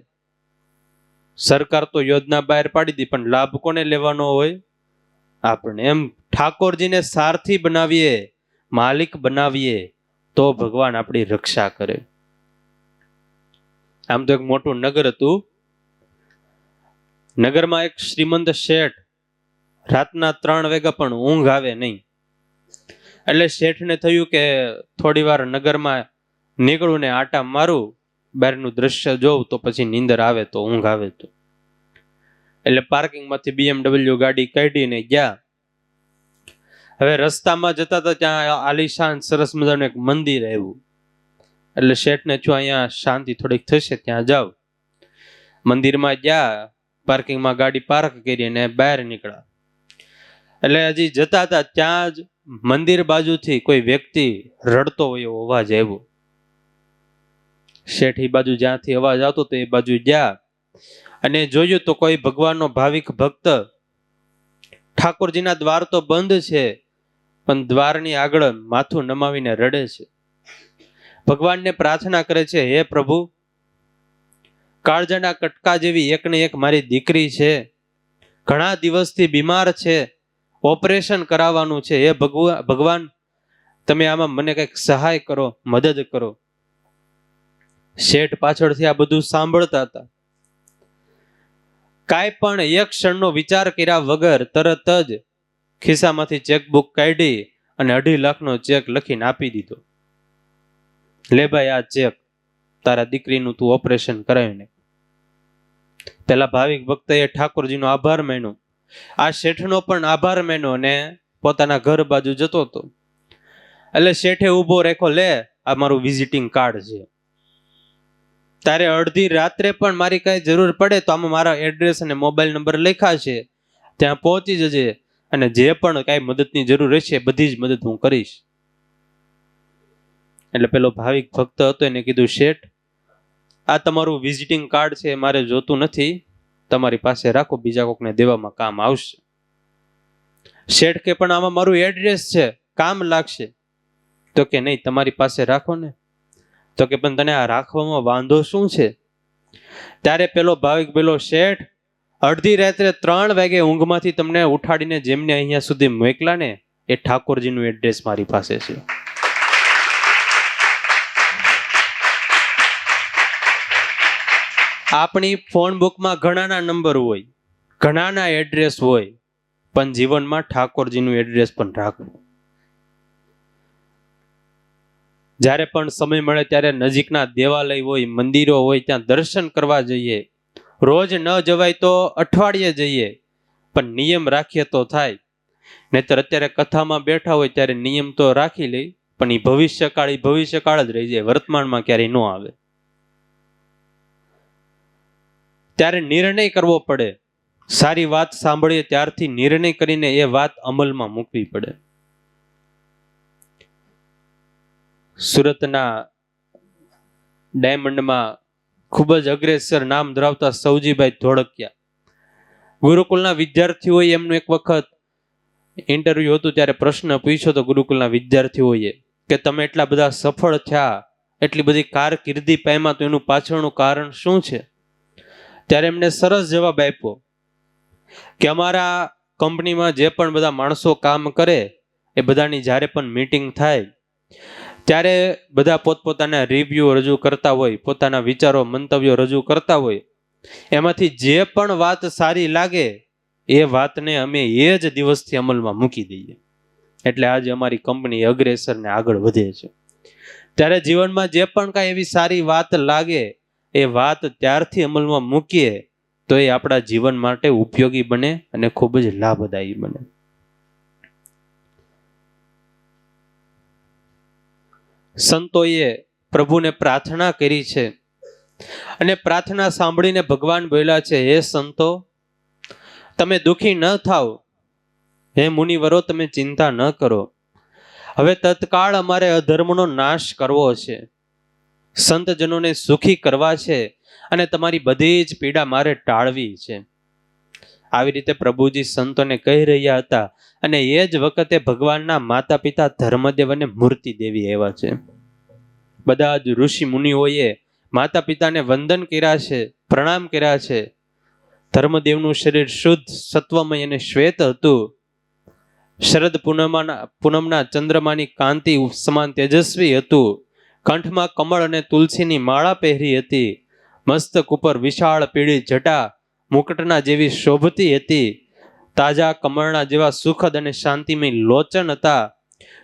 સરકાર તો યોજના બહાર પાડી દી, પણ લાભ કોને લેવાનો હોય? આપણે. એમ ઠાકોરજીને સારથી બનાવીએ, માલિક બનાવીએ, તો ભગવાન આપણી રક્ષા કરે. આમ તો એક મોટું નગર હતું. નગરમાં એક શ્રીમંત શેઠ, રાતના 3 વાગ્યા પણ ઊંઘ આવે નહીં. એટલે શેઠને થયું કે થોડી વાર નગરમાં નીકળું ને આટા મારું, બહારનું દ્રશ્ય જોઉં, તો પછી નીંદર આવે, તો ઊંઘ આવે તો. એટલે પાર્કિંગમાંથી BMW ગાડી કાઢીને ગયા. હવે રસ્તામાં જતા હતા ત્યાં આલિશાન સરસ મજાનું એક મંદિર આવ્યું. એટલે શેઠને છું અહીંયા શાંતિ થોડીક થશે, ત્યાં જાવ. મંદિરમાં ગયા, પાર્કિંગમાં ગાડી પાર્ક કરી અને બહાર નીકળ્યા. એટલે હજી જતા હતા ત્યાં જ મંદિર બાજુથી કોઈ વ્યક્તિ રડતો હોય એવો અવાજ આવ્યો. શેઠ એ બાજુ જ્યાંથી અવાજ આવતો તો એ બાજુ ગયા અને જોયું તો કોઈ ભગવાનનો ભાવિક ભક્ત ઠાકોરજીના દ્વાર તો બંધ છે, પણ દ્વારની આગળ માથું નમાવીને રડે છે. ભગવાનને પ્રાર્થના કરે છે, હે પ્રભુ, કાળજાના કટકા જેવી એકને એક મારી દીકરી છે, ઘણા દિવસથી બીમાર છે, ઓપરેશન કરાવવાનું છે. હે ભગવાન, તમે આમાં મને કંઈક સહાય કરો, મદદ કરો. શેઠ પાછળથી આ બધું સાંભળતા હતા. કાંઈ પણ એક ક્ષણનો વિચાર કર્યા વગર તરત જ ખિસ્સામાંથી ચેકબુક કાઢી અને 2.5 લાખનો ચેક લખીને આપી દીધો. લે ભાઈ, આ ચેક, તારા દીકરીનું તું ઓપરેશન કરાવીને. પેલા ભાવિક ભક્તએ ઠાકોરજીનો આભાર માન્યો, આ શેઠનો પણ આભાર માન્યો અને પોતાના ઘર બાજુ જતો હતો. એટલે શેઠે ઊભો રાખ્યો, લે આ મારું વિઝિટિંગ કાર્ડ છે, તારે અડધી રાત્રે પણ મારી કઈ જરૂર પડે તો આમાં મારા એડ્રેસ અને મોબાઈલ નંબર લખ્યા છે, ત્યાં પહોંચી જજે, અને જે પણ કઈ મદદની જરૂર રહેશે બધી જ મદદ હું કરીશ. એટલે પેલો ભાવિક ભક્ત હતો એને કીધું, શેઠ, આ તમારું વિઝિટિંગ કાર્ડ છે, મારે જોતું નથી, તમારી પાસે રાખો, બીજા કોકને દેવામાં કામ આવશે. શેઠ કે પણ આમાં મારું એડ્રેસ છે, કામ લાગશે. તો કે નહીં, તમારી પાસે રાખો ને. તો કે પણ તને આ રાખવામાં વાંધો શું છે? ત્યારે પેલો ભાવિક બોલો, શેઠ, અડધી રાત્રે 3 વાગે ઊંઘમાંથી તમને ઉઠાડીને જેમને અહીંયા સુધી મોકલા ને, એ ઠાકોરજીનું એડ્રેસ મારી પાસે છે. આપણી ફોન બુકમાં ઘણાના નંબર હોય, ઘણાના એડ્રેસ હોય, પણ જીવનમાં ઠાકોરજીનું એડ્રેસ પણ રાખવું. જ્યારે પણ સમય મળે ત્યારે નજીકના દેવાલય હોય, મંદિરો હોય, ત્યાં દર્શન કરવા જઈએ. રોજ ન જવાય તો અઠવાડિયે જઈએ, પણ નિયમ રાખીએ તો થાય. નહીતર અત્યારે કથામાં બેઠા હોય ત્યારે નિયમ તો રાખી લઈ, પણ એ ભવિષ્યકાળ જ રહી જાય, વર્તમાનમાં ક્યારેય ન આવે. ત્યારે નિર્ણય કરવો પડે. સારી વાત સાંભળીએ ત્યારથી નિર્ણય કરીને એ વાત અમલમાં મૂકવી પડે. સુરતના ડાયમંડમાં ખૂબ જ અગ્રેસર નામ ધરાવતા સૌજીભાઈ ધોળકિયા ગુરુકુલના વિદ્યાર્થીઓએ એમનું એક વખત ઇન્ટરવ્યુ હતું ત્યારે પ્રશ્ન પૂછ્યો તો ગુરુકુલના વિદ્યાર્થીઓએ કે તમે એટલા બધા સફળ થયા, એટલી બધી કારકિર્દી પામ્યા, તો એનું પાછળનું કારણ શું છે? ત્યારે એમને સરસ જવાબ આપ્યો કે અમારા કંપનીમાં જે પણ બધા માણસો કામ કરે એ બધાની જ્યારે પણ મીટિંગ થાય ત્યારે બધા પોતપોતાના રિવ્યુ રજૂ કરતા હોય, પોતાના વિચારો મંતવ્યો રજૂ કરતા હોય, એમાંથી જે પણ વાત સારી લાગે એ વાતને અમે એ જ દિવસથી અમલમાં મૂકી દઈએ. એટલે આજે અમારી કંપની અગ્રેસર ને આગળ વધે છે. ત્યારે જીવનમાં જે પણ કાંઈ એવી સારી વાત લાગે એ વાત ત્યારથી અમલમાં મૂકીએ તો એ આપણા જીવન માટે ઉપયોગી બને અને ખૂબ જ લાભદાયી બને. સંતોએ પ્રભુને પ્રાર્થના કરી છે અને પ્રાર્થના સાંભળીને ભગવાન બોલ્યા છે, હે સંતો, તમે દુઃખી ન થાઓ, હે મુનિવરો, તમે ચિંતા ન કરો. હવે તત્કાળ અમારે અધર્મનો નાશ કરવો છે, સંતજનોને સુખી કરવા છે અને તમારી બધી જ પીડા મારે ટાળવી છે. આવી રીતે પ્રભુજી સંતોને કહી રહ્યા હતા અને એ જ વખતે ભગવાનના માતા પિતા ધર્મદેવ અને મૂર્તિ દેવી આવ્યા છે. બધા જ ઋષિ મુનિઓએ માતા પિતાને વંદન કર્યા છે, પ્રણામ કર્યા છે. ધર્મદેવનું શરીર શુદ્ધ, સત્વમય અને શ્વેત હતું. શરદ પૂનમના ચંદ્રમાની કાંતિ સમાન તેજસ્વી હતું. કંઠમાં કમળ અને તુલસીની માળા પહેરી હતી. મસ્તક ઉપર વિશાળ પીળી જટા મુકટના જેવી શોભતી હતી. તાજા કમળના જેવા સુખદ અને શાંતિમય લોચન હતા.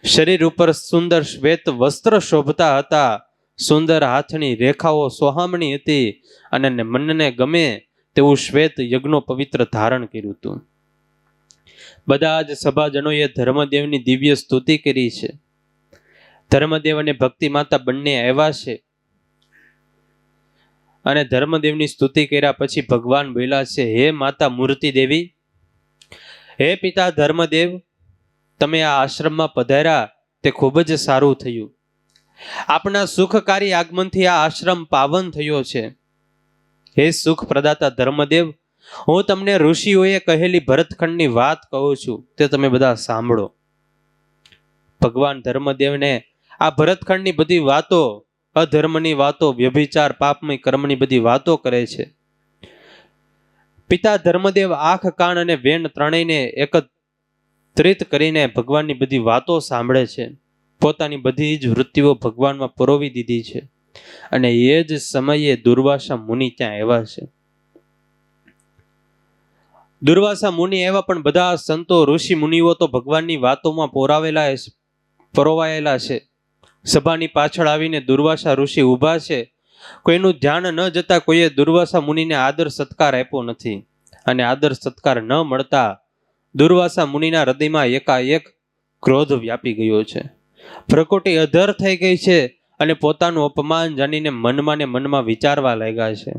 શરીર ઉપર સુંદર શ્વેત વસ્ત્ર શોભતા હતા. સુંદર હાથની રેખાઓ સોહામણી હતી અને મનને ગમે તેવું શ્વેત યજ્ઞો પવિત્ર ધારણ કર્યું હતું. બધા જ સભાજનોએ ધર્મદેવની દિવ્ય સ્તુતિ કરી છે. ધર્મદેવ અને ભક્તિ માતા બંને આવ્યા છે અને ધર્મદેવની સ્તુતિ કર્યા પછી ભગવાન બોલ્યા છે, હે માતા મૂર્તિ દેવી, હે પિતા ધર્મદેવ, તમે આ આશ્રમમાં પધાર્યા તે ખૂબ જ સારું થયું. આપના સુખકારી આગમનથી આ આશ્રમ પાવન થયો છે. હે સુખ પ્રદાતા ધર્મદેવ, હું તમને ઋષિઓએ કહેલી ભરતખંડની વાત કહું છું, તે તમે બધા સાંભળો. ભગવાન ધર્મદેવને આ ભરતખંડની બધી વાતો, અધર્મની વાતો, વ્યભિચાર, પાપમય કર્મની બધી વાતો કરે છે. પિતા ધર્મદેવ આંખ, કાન અને વેણ ત્રણેયને એકત્રિત કરીને ભગવાનની બધી વાતો સાંભળે છે. પોતાની બધી જ વૃત્તિઓ ભગવાનમાં પરોવી દીધી છે અને એ જ સમયે દુર્વાસા મુનિ ત્યાં આવ્યા છે. દુર્વાસા મુનિ આવ્યા, પણ બધા સંતો ઋષિ મુનિઓ તો ભગવાનની વાતોમાં પરોવાયેલા છે. સભાની પાછળ આવીને દુર્વાસા ઋષિ ઊભા છે. કોઈનું ધ્યાન ન જતા કોઈએ દુર્વાસા મુનિને આદર સત્કાર આપ્યો નથી અને આદર સત્કાર ન મળતા દુર્વાસા મુનિના હૃદયમાં એકાએક ક્રોધ વ્યાપી ગયો છે. પ્રકૃતિ અધર થઈ ગઈ છે અને પોતાનું અપમાન જાણીને મનમાં વિચારવા લાગ્યા છે.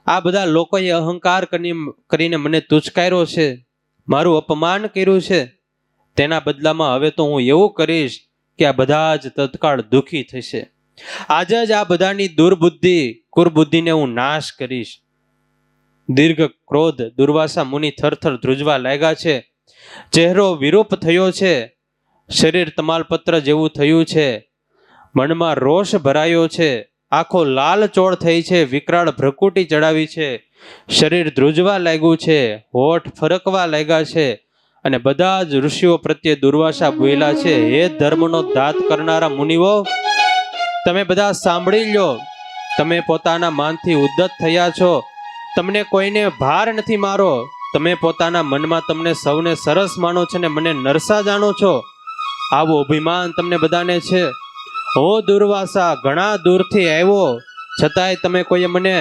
આ બધા લોકોએ અહંકાર કરીને મને તુચકાર્યો છે, મારું અપમાન કર્યું છે. તેના બદલામાં હવે તો હું એવું કરીશ કે આ બધા જ તત્કાળ દુઃખી થશે. આજે જ આ બધાની દુર્બુદ્ધિ, કુર્બુદ્ધિને હું નાશ કરીશ. દીર્ઘ ક્રોધ દુર્વાસા મુનિ થરથર ધ્રુજવા લાગ્યા છે. ચહેરો વિરૂપ થયો છે. શરીર તમાલપત્ર જેવું થયું છે. મનમાં રોષ ભરાયો છે. આંખો લાલ ચોળ થઈ છે. વિકરાળ ભ્રકુટી ચડાવી છે. શરીર ધ્રુજવા લાગ્યું છે. હોઠ ફરકવા લાગ્યા છે. અને બધા જ ઋષિઓ પ્રત્યે દુર્વાસા બોલ્યા છે, હે ધર્મનો દાત કરનારા મુનિઓ, તમે બધા સાંભળી લો. તમે પોતાના માનથી ઉદ્ધત થયા છો. તમને કોઈને ભાર નથી મારો. તમે પોતાના મનમાં તમને સૌને સરસ માનો છો ને મને નરસા જાણો છો. આવું અભિમાન તમને બધાને છે. હું દુર્વાસા ઘણા દૂરથી આવ્યો, છતાંય તમે કોઈએ મને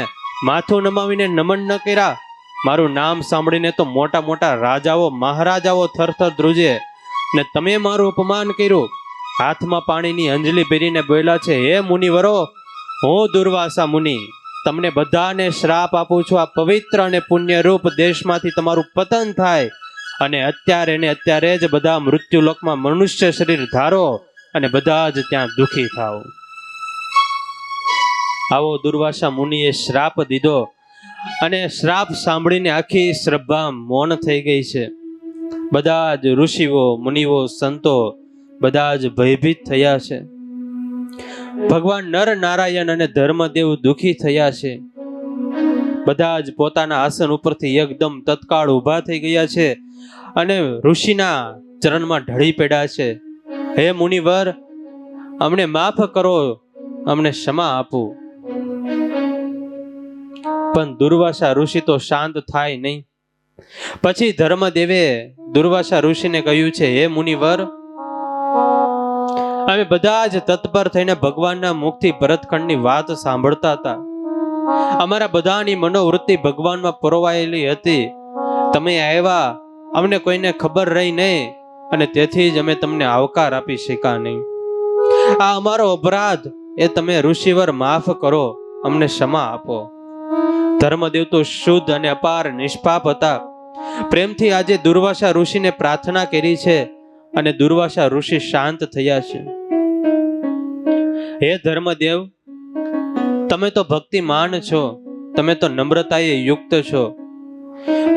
માથું નમાવીને નમન ન કર્યા. મારું નામ સાંભળીને તો મોટા મોટા રાજાઓ, મહારાજાઓ થરથર ધ્રુજે ને તમે મારું અપમાન કર્યું. હાથમાં પાણીની અંજલિ ભરીને બોલ્યા છે, હે મુનિવરો, હું દુર્વાસા મુનિ તમને બધાને શ્રાપ આપું છું. આ પવિત્ર અને પુણ્યરૂપ દેશમાંથી તમારું પતન થાય અને અત્યારે જ બધા મૃત્યુલોકમાં મનુષ્ય શરીર ધારો અને બધા જ ત્યાં દુઃખી થાવ. આવો દુર્વાસા મુનિએ શ્રાપ દીધો અને શ્રાપ સાંભળીને આખી સભા મૌન થઈ ગઈ છે. બધા જ ઋષિઓ, મુનિઓ, સંતો બધા જ ભયભીત થયા છે. ભગવાન નર નારાયણ અને ધર્મદેવ દુઃખી થયા છે. બધા જ પોતાના આસન ઉપરથી એકદમ તત્કાળ ઊભા થઈ ગયા છે અને ઋષિના ચરણમાં ઢળી પડ્યા છે. હે મુનિવર, અમને માફ કરો, અમને ક્ષમા આપો. પણ દુર્વાસા ઋષિ તો શાંત થાય નહીં. પછી ધર્મદેવે દુર્વાસા ઋષિને કહ્યું છે, હે મુનિવર, અમે બધા જ તત્પર થઈને ભગવાનના મુખથી ભરતખંડની વાત સાંભળતા હતા. અમારા બધાની મનોવૃત્તિ ભગવાનમાં પરોવાયેલી હતી. તમે આવ્યા, અમને કોઈને ખબર રહી નહીં અને તેથી જ અમે તમને આવકાર આપી શક્યા નહીં. આ અમારો અપરાધ, એ તમે ઋષિવર માફ કરો, અમને ક્ષમા આપો. ધર્મદેવ તો શુદ્ધ અને અપાર નિષ્પાપ હતા. પ્રેમથી આજે દુર્વાસા ઋષિને પ્રાર્થના કરી છે અને દુર્વાસા ઋષિ શાંત થયા છે. હે ધર્મદેવ, તમે તો ભક્તિમાન છો, તમે તો નમ્રતાએ યુક્ત છો.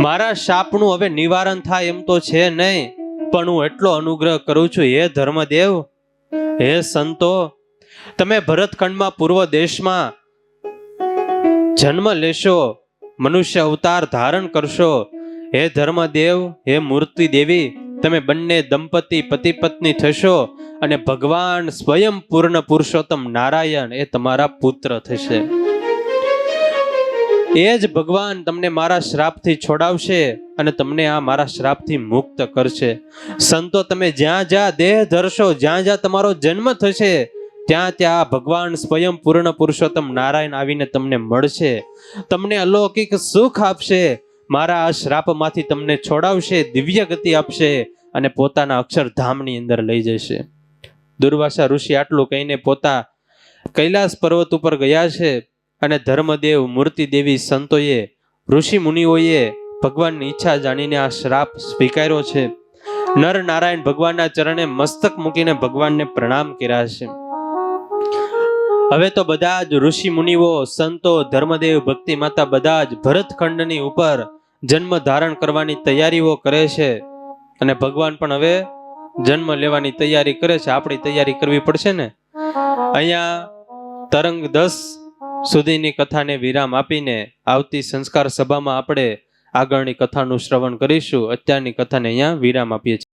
મારા શાપનું હવે નિવારણ થાય એમ તો છે નહીં, પણ હું એટલો અનુગ્રહ કરું છું. હે ધર્મદેવ, હે સંતો, તમે ભરતખંડમાં પૂર્વ દેશમાં જન્મ લેશો, મનુષ્ય અવતાર ધારણ કરશો. હે ધર્મદેવ, હે મૂર્તિ દેવી, તમે બંને દંપતી પતિ પત્ની થશો અને ભગવાન સ્વયં પૂર્ણ પુરુષોત્તમ નારાયણ એ તમારા પુત્ર થશે. એ જ ભગવાન તમને મારા શ્રાપથી છોડાવશે અને તમને આ મારા શ્રાપથી મુક્ત કરશે. સંતો, તમે જ્યાં જ્યાં દેહ ધરશો, જ્યાં જ્યાં તમારો જન્મ થશે, ત્યાં ત્યાં ભગવાન સ્વયં પૂર્ણ પુરુષોત્તમ નારાયણ આવીને તમને મળશે, તમને અલૌકિક સુખ આપશે, મારા આ શ્રાપમાંથી તમને છોડાવશે, દિવ્ય ગતિ આપશે અને પોતાના અક્ષરધામની અંદર લઈ જશે. દુર્વાસા ઋષિ આટલું કહીને પોતા કૈલાસ પર્વત ઉપર ગયા છે અને ધર્મદેવ, મૂર્તિ દેવી, સંતોએ, ઋષિ મુનિઓએ ભગવાનની ઈચ્છા જાણીને આ શ્રાપ સ્વીકાર્યો છે. નર નારાયણ ભગવાનના ચરણે મસ્તક મૂકીને ભગવાનને પ્રણામ કર્યા છે. હવે તો બધા જ ઋષિ મુનિઓ, સંતો, ધર્મદેવ, ભક્તિ માતા બધા જ ભરતખંડની ઉપર જન્મ ધારણ કરવાની તૈયારીઓ કરે છે અને ભગવાન પણ હવે જન્મ લેવાની તૈયારી કરે છે. આપણી તૈયારી કરવી પડશે ને. અહીંયા તરંગ 10 સુધીની કથાને વિરામ આપીને આવતી સંસ્કાર સભામાં આપણે આગળની કથાનું શ્રવણ કરીશું. અત્યારની કથાને અહીંયા વિરામ આપીએ છીએ.